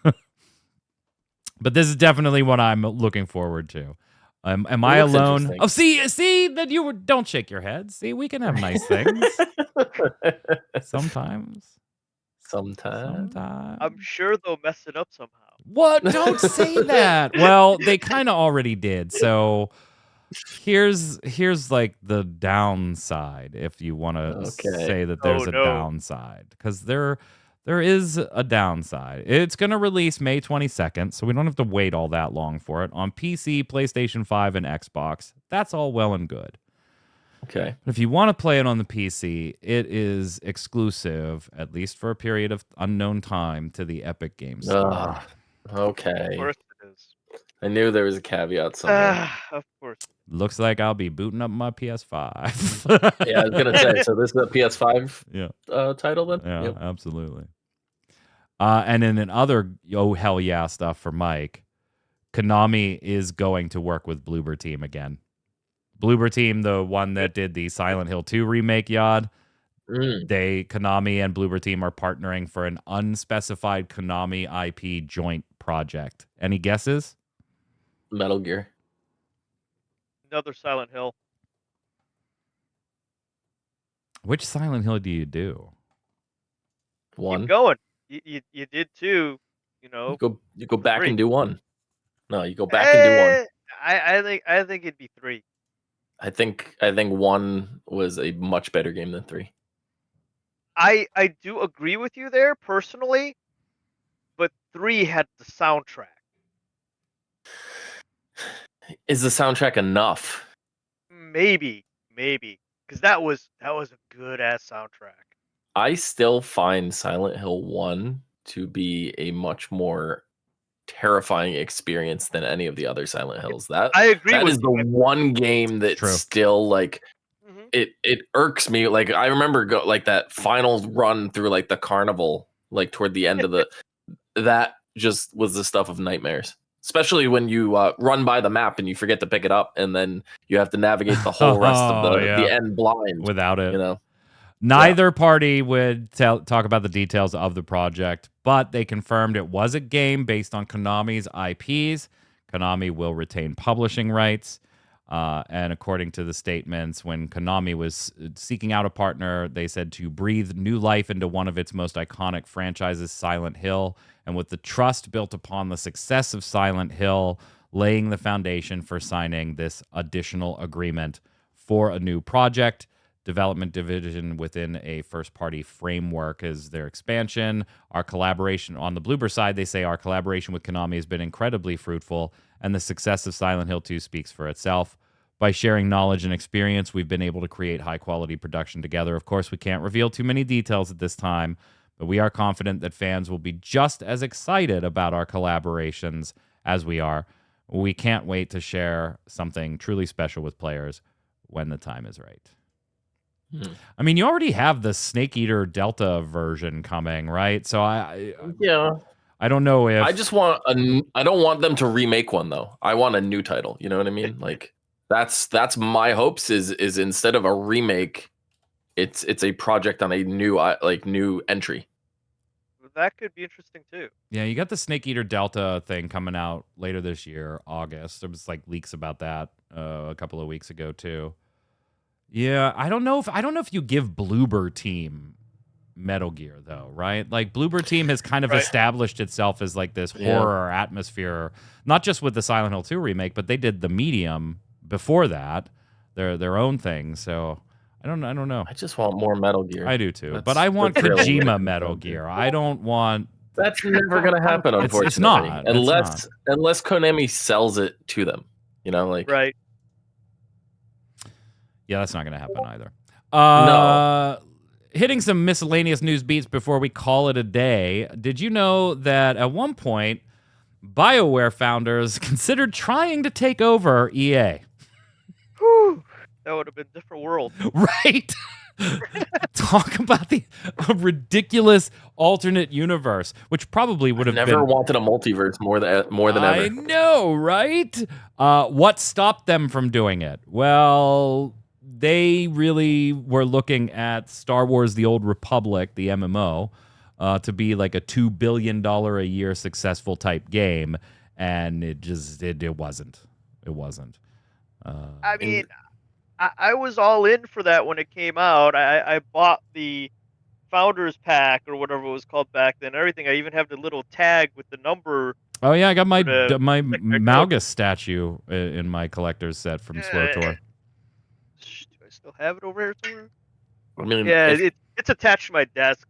But this is definitely what I'm looking forward to. Am I alone? Oh, see that don't shake your head. See, we can have nice things sometimes. I'm sure they'll mess it up somehow. What? Don't say that. Well, they kind of already did. So here's like the downside, if you want to say that there's a downside, because there is a downside. It's going to release May 22nd, so we don't have to wait all that long for it on PC, PlayStation 5, and Xbox. That's all well and good. Okay. But if you want to play it on the PC, it is exclusive, at least for a period of unknown time, to the Epic Games Store. Okay. Of course it is. I knew there was a caveat somewhere. Of course. Looks like I'll be booting up my PS5. Yeah, I was going to say, so this is a PS5 title then? Yeah, yep. Absolutely. And in other oh hell yeah stuff for Mike, Konami is going to work with Bloober Team again. Bloober Team, the one that did the Silent Hill 2 remake, Yod. Konami and Bloober Team are partnering for an unspecified Konami IP joint project. Any guesses? Metal Gear. Another Silent Hill. Which Silent Hill do you do? One. Keep going. You did 2. You go back 3. And do 1. No, you go back and do 1. I think it'd be 3. I think 1 was a much better game than 3. I do agree with you there personally, but 3 had the soundtrack. Is the soundtrack enough? Maybe, because that was a good ass soundtrack. I still find Silent Hill 1 to be a much more terrifying experience than any of the other Silent Hills. That I agree. That with is the one game that still like it irks me. Like I remember like that final run through like the carnival, like toward the end of that just was the stuff of nightmares. Especially when you run by the map and you forget to pick it up, and then you have to navigate the whole rest of the end blind without it. Neither party would talk about the details of the project, but they confirmed it was a game based on Konami's IPs. Konami will retain publishing rights. And according to the statements, when Konami was seeking out a partner, they said to breathe new life into one of its most iconic franchises, Silent Hill. And with the trust built upon the success of Silent Hill, laying the foundation for signing this additional agreement for a new project. Development division within a first-party framework is their expansion. Our collaboration on the Bloober side, they say our collaboration with Konami has been incredibly fruitful, and the success of Silent Hill 2 speaks for itself. By sharing knowledge and experience, we've been able to create high-quality production together. Of course, we can't reveal too many details at this time, but we are confident that fans will be just as excited about our collaborations as we are. We can't wait to share something truly special with players when the time is right. I mean, you already have the Snake Eater Delta version coming, right? So I don't know if I don't want them to remake one though. I want a new title. You know what I mean? Like that's my hopes is instead of a remake, it's a project on a new new entry. That could be interesting too. Yeah, you got the Snake Eater Delta thing coming out later this year, August. There was leaks about that a couple of weeks ago too. Yeah, I don't know if you give Bloober Team Metal Gear though, right? Like Bloober Team has kind of established itself as this horror atmosphere, not just with the Silent Hill 2 remake, but they did the Medium before that, their own thing. So I don't know. I just want more Metal Gear. I do too, but I want Kojima Metal Gear. I don't want. That's never gonna happen, unfortunately. It's not unless Konami sells it to them. Right. Yeah, that's not going to happen either. No. Hitting some miscellaneous news beats before we call it a day. Did you know that at one point, BioWare founders considered trying to take over EA? Whew, that would have been a different world. Right? Talk about a ridiculous alternate universe, which probably would have never wanted a multiverse more than ever. I know, right? What stopped them from doing it? Well, they really were looking at Star Wars The Old Republic, the MMO, to be a $2 billion a year successful type game, and it wasn't. It wasn't. I mean, I was all in for that when it came out. I bought the Founders Pack or whatever it was called back then. Everything. I even have the little tag with the number. Oh yeah, I got my Malgus statue in my collector's set from SWTOR. Do I still have it over here somewhere? I mean, it's attached to my desk.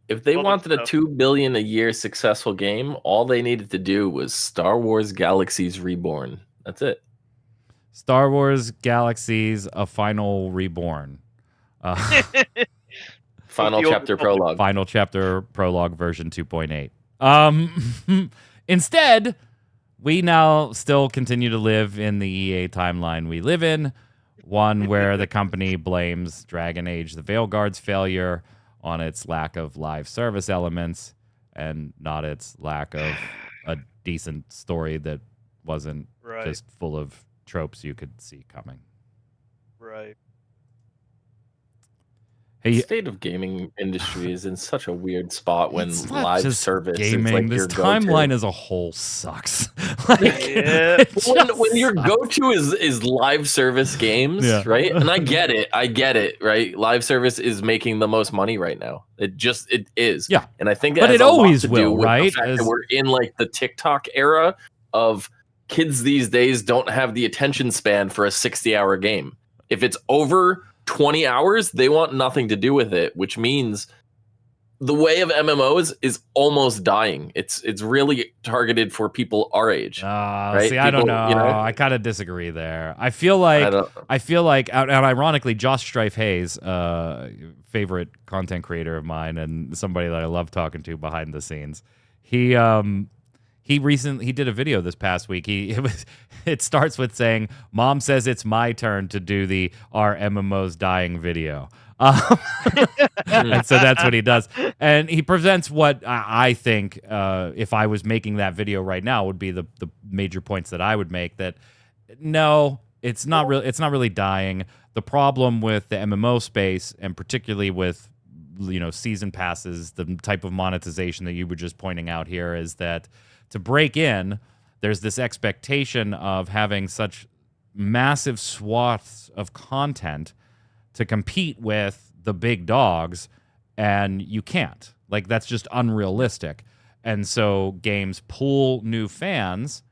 If they wanted a $2 billion a year successful game, all they needed to do was Star Wars Galaxies Reborn. That's it. Star Wars Galaxies: A Final Reborn. Final chapter prologue. Final chapter prologue version 2.8. Instead, we now still continue to live in the EA timeline we live in, one where the company blames Dragon Age: The Veilguard's failure on its lack of live service elements and not its lack of a decent story that wasn't just full of tropes you could see coming. Right. Hey, the state of gaming industry is in such a weird spot when live service gaming. Is this timeline as a whole sucks. When your go-to is live service games, right? And I get it, right? Live service is making the most money right now. It is. Yeah. And I think it always will, right? The fact that we're in the TikTok era of kids these days don't have the attention span for a 60-hour game. If it's over 20 hours, they want nothing to do with it, which means the way of MMOs is almost dying. It's really targeted for people our age. Right? See, I don't know. I kind of disagree there. I feel like, and ironically, Josh Strife Hayes, favorite content creator of mine and somebody that I love talking to behind the scenes, he did a video this past week. It starts with saying, "Mom says it's my turn to do the our MMO's dying video." And so that's what he does. And he presents what I think, if I was making that video right now, would be the major points that I would make. That no, it's not really dying. The problem with the MMO space, and particularly with season passes, the type of monetization that you were just pointing out here, is that to break in, there's this expectation of having such massive swaths of content to compete with the big dogs, and you can't. Like, that's just unrealistic. And so games pull new fans,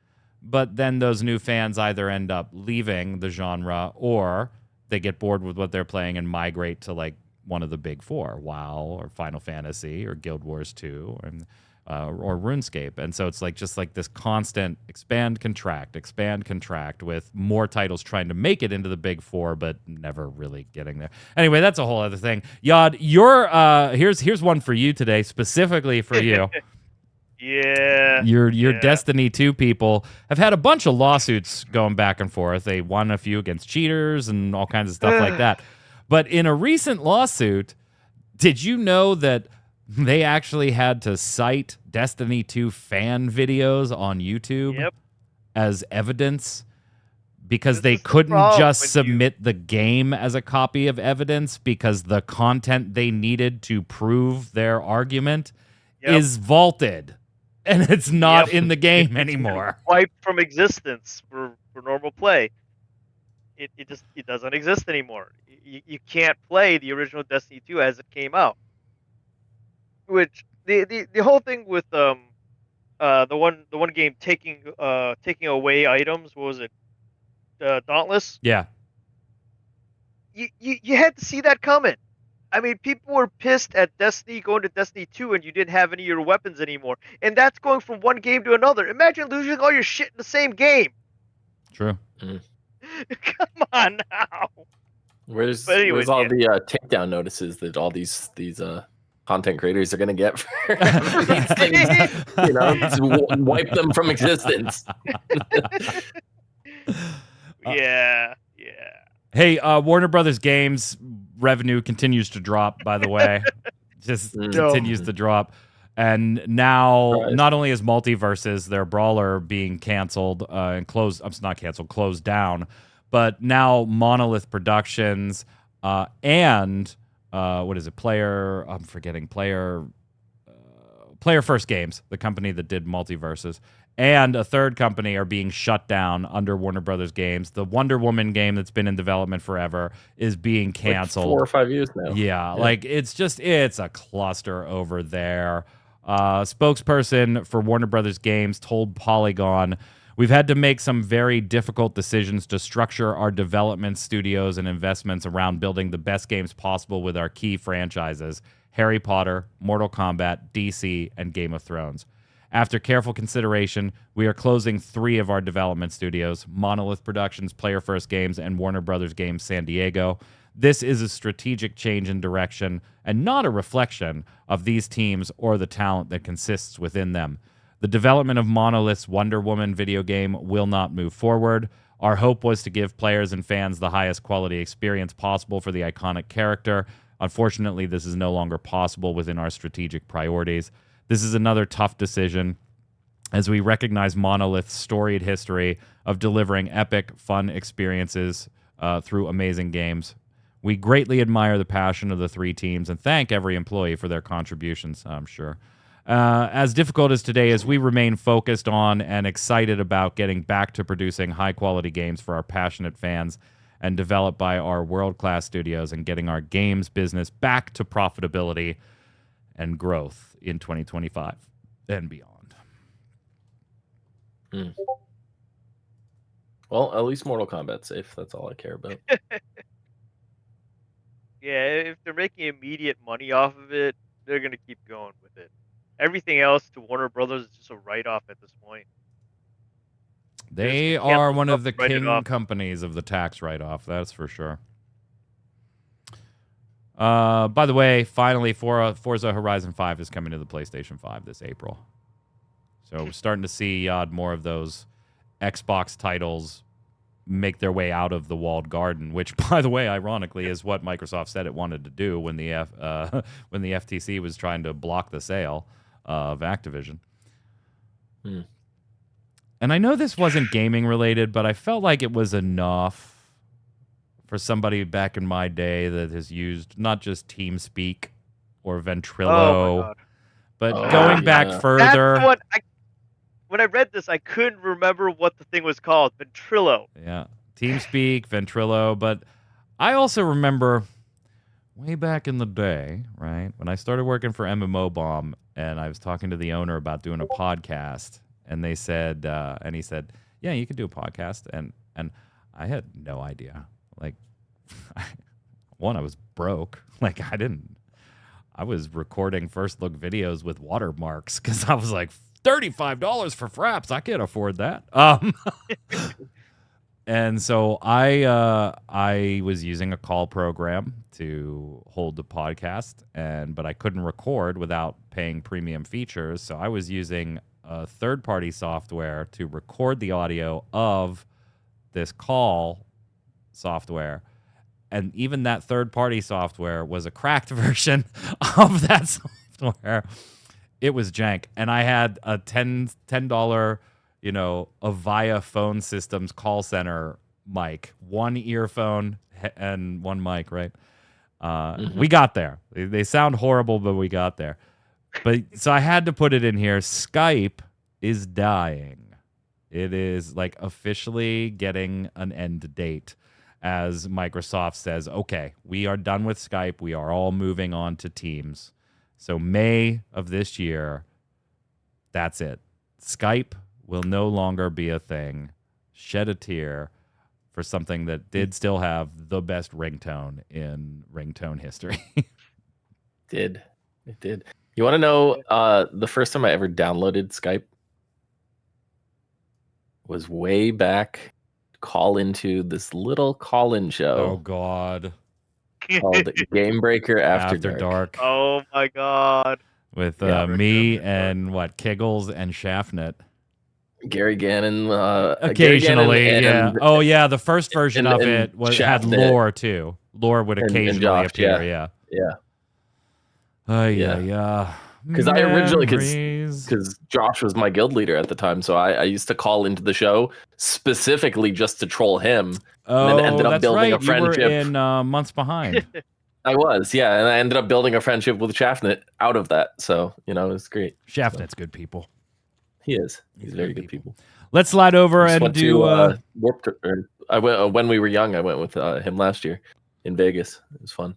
but then those new fans either end up leaving the genre or they get bored with what they're playing and migrate to like one of the big four, WoW or Final Fantasy or Guild Wars 2 or RuneScape. And so it's like just like this constant expand, contract with more titles trying to make it into the big four, but never really getting there. Anyway, that's a whole other thing. Yod, here's one for you today, specifically for you. Yeah. Your Destiny 2 people have had a bunch of lawsuits going back and forth. They won a few against cheaters and all kinds of stuff like that. But in a recent lawsuit, did you know that they actually had to cite Destiny 2 fan videos on YouTube as evidence because they couldn't just submit the game as a copy of evidence because the content they needed to prove their argument is vaulted and it's not in the game anymore. Wiped from existence for normal play. It doesn't exist anymore. You can't play the original Destiny 2 as it came out. Which the whole thing with the one game taking away items, what was it? Dauntless? Yeah. You had to see that coming. I mean, people were pissed at Destiny going to Destiny 2 and you didn't have any of your weapons anymore. And that's going from one game to another. Imagine losing all your shit in the same game. True. Come on now. Where's all the takedown notices that all these content creators are going to get for these things? To wipe them from existence. Yeah. Hey, Warner Brothers Games revenue continues to drop, by the way. Just continues to drop. And now, not only is Multiverses, their brawler, being canceled and closed down, but now Monolith Productions and Player First Games, the company that did Multiverses, and a third company are being shut down under Warner Brothers Games. The Wonder Woman game that's been in development forever is being canceled. Like 4 or 5 years now. Yeah, like it's a cluster over there. Spokesperson for Warner Brothers Games told Polygon, "We've had to make some very difficult decisions to structure our development studios and investments around building the best games possible with our key franchises, Harry Potter, Mortal Kombat, DC, and Game of Thrones. After careful consideration, we are closing 3 of our development studios, Monolith Productions, Player First Games, and Warner Brothers Games San Diego. This is a strategic change in direction and not a reflection of these teams or the talent that consists within them. The development of Monolith's Wonder Woman video game will not move forward. Our hope was to give players and fans the highest quality experience possible for the iconic character. Unfortunately, this is no longer possible within our strategic priorities. This is another tough decision as we recognize Monolith's storied history of delivering epic, fun experiences through amazing games. We greatly admire the passion of the 3 teams and thank every employee for their contributions, I'm sure. As difficult as today is, we remain focused on and excited about getting back to producing high-quality games for our passionate fans and developed by our world-class studios and getting our games business back to profitability and growth in 2025 and beyond." Well, at least Mortal Kombat's safe. That's all I care about. Yeah, if they're making immediate money off of it, they're going to keep going with it. Everything else to Warner Brothers is just a write-off at this point. They are one of the king companies of the tax write-off, that's for sure. By the way, finally, Forza Horizon 5 is coming to the PlayStation 5 this April. So we're starting to see more of those Xbox titles make their way out of the walled garden, which, by the way, ironically, is what Microsoft said it wanted to do when the FTC was trying to block the sale of Activision. And I know this wasn't gaming related, but I felt like it was enough for somebody back in my day that has used not just TeamSpeak or Ventrilo, but going back further. That's what when I read this, I couldn't remember what the thing was called. Ventrilo. Yeah. TeamSpeak, Ventrilo. But I also remember way back in the day, right, when I started working for MMO Bomb and I was talking to the owner about doing a podcast, and they said, and he said, yeah, you can do a podcast. And I had no idea. Like, one, I was broke. Like, I was recording first look videos with watermarks because I was like, $35 for fraps. I can't afford that. And so I was using a call program to hold the podcast, but I couldn't record without paying premium features. So I was using a third-party software to record the audio of this call software. And even that third-party software was a cracked version of that software. It was jank. And I had a $10 Avaya Phone Systems call center mic, one earphone and one mic, right? We got there. They sound horrible, but we got there. But so I had to put it in here. Skype is dying. It is like officially getting an end date as Microsoft says, okay, we are done with Skype. We are all moving on to Teams. So May of this year, that's it. Skype will no longer be a thing. Shed a tear for something that did still have the best ringtone in ringtone history. It did. You want to know the first time I ever downloaded Skype was way back. Call into this little call-in show. Oh God. Called Game Breaker After Dark. Oh my God. With me and Kiggles and Shaftnet. Gary Gannon. Occasionally, Gary Gannon yeah. Oh yeah, the first version of it had lore too. Lore would occasionally Josh, appear. Yeah. Yeah. Because I originally, because Josh was my guild leader at the time, so I used to call into the show specifically just to troll him. Oh, and then ended up that's building right. a friendship. You were in months behind. I was, yeah, and I ended up building a friendship with Shaftnet out of that. So it was great. Shaftnet's good people. He is. He's very good people. Let's slide over and do. When we were young, I went with him last year in Vegas. It was fun.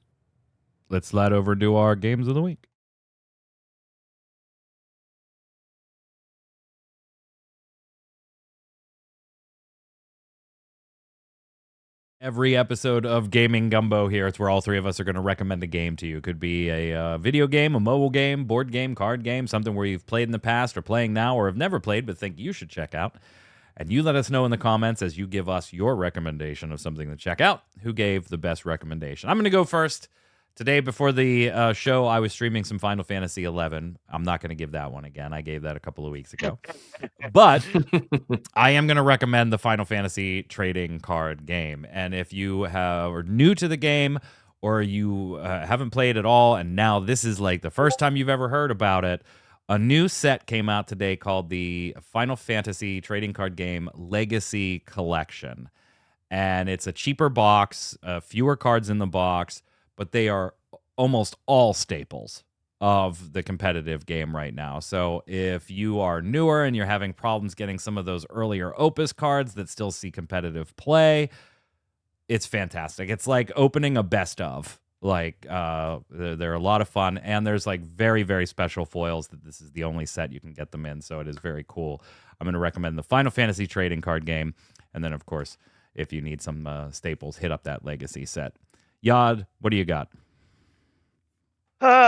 Let's slide over and do our games of the week. Every episode of Gaming Gumbo here, it's where all three of us are going to recommend a game to you. It could be a video game, a mobile game, board game, card game, something where you've played in the past or playing now or have never played but think you should check out. And you let us know in the comments as you give us your recommendation of something to check out, who gave the best recommendation. I'm going to go first. Today, before the show, I was streaming some Final Fantasy XI. I'm not going to give that one again. I gave that a couple of weeks ago. But I am going to recommend the Final Fantasy trading card game. And if you are new to the game or you haven't played at all, and now this is like the first time you've ever heard about it, a new set came out today called the Final Fantasy trading card game Legacy Collection. And it's a cheaper box, fewer cards in the box, but they are almost all staples of the competitive game right now. So if you are newer and you're having problems getting some of those earlier Opus cards that still see competitive play, it's fantastic. It's like opening a best of. Like, they're a lot of fun, and there's like very, very special foils that this is the only set you can get them in, so it is very cool. I'm going to recommend the Final Fantasy trading card game, and then, of course, if you need some staples, hit up that Legacy set. Yad, what do you got?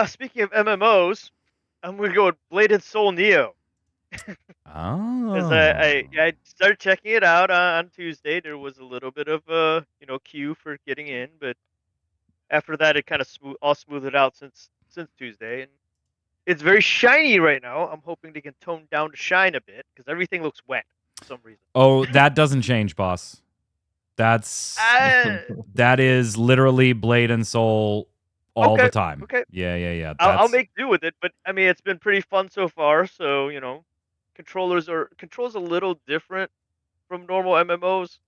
Speaking of MMOs, I'm going to go with Blade and Soul Neo. Oh. I started checking it out on Tuesday. There was a little bit of a queue for getting in, but after that it kind of smoothed it out since Tuesday, and it's very shiny right now. I'm hoping they can tone down the shine a bit because everything looks wet for some reason. Oh, that doesn't change, boss. That's that is literally Blade and Soul all the time. Okay. Yeah. I'll make do with it, but I mean it's been pretty fun so far. So controls a little different from normal MMOs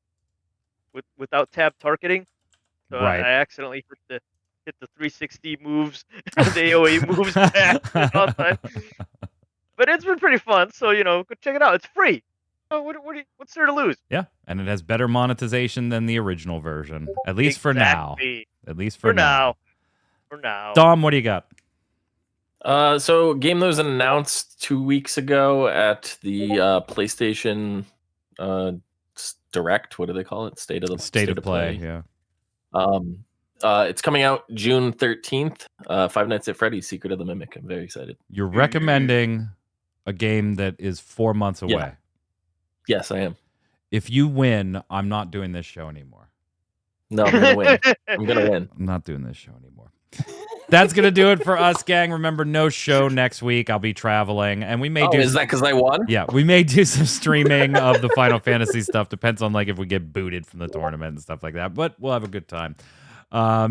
without tab targeting. So Right. I accidentally hit the 360 moves, the AOE moves back all the time. But it's been pretty fun. So go check it out. It's free. So what's there to lose? Yeah, and it has better monetization than the original version, at least for now. At least for now. For now. Dom, what do you got? So game that was announced 2 weeks ago at the PlayStation Direct. What do they call it? State of Play. Yeah. It's coming out June 13th. Five Nights at Freddy's: Secret of the Mimic. I'm very excited. You're recommending a game that is 4 months away. Yeah. Yes, I am. If you win, I'm not doing this show anymore. No, I'm gonna win. I'm gonna win. I'm not doing this show anymore. That's gonna do it for us, gang. Remember, no show next week. I'll be traveling, and we may do. Is that because I won? Yeah, we may do some streaming of the Final Fantasy stuff. Depends on if we get booted from the tournament and stuff like that. But we'll have a good time.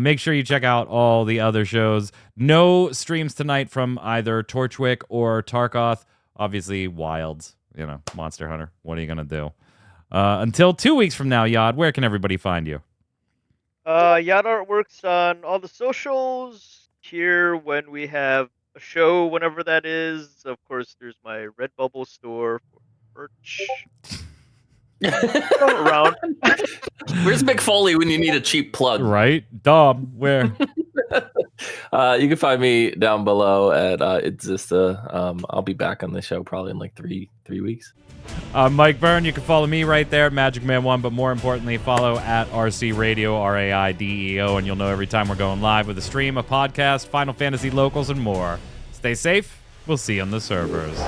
Make sure you check out all the other shows. No streams tonight from either Torchwick or Tarkoth. Obviously, Wilds. Monster Hunter. What are you gonna do? Until 2 weeks from now, Yad, where can everybody find you? Yad Artworks on all the socials. Here when we have a show, whenever that is. Of course, there's my Redbubble store for merch. Around. Where's Mick Foley when you need a cheap plug? Right, Dom. Where? You can find me down below at Itzista. I'll be back on the show probably in like three weeks. Mike Byrne. You can follow me right there, Magic Man 1, but more importantly, follow at RC Radio, RAIDEO, and you'll know every time we're going live with a stream, a podcast, Final Fantasy locals, and more. Stay safe. We'll see you on the servers.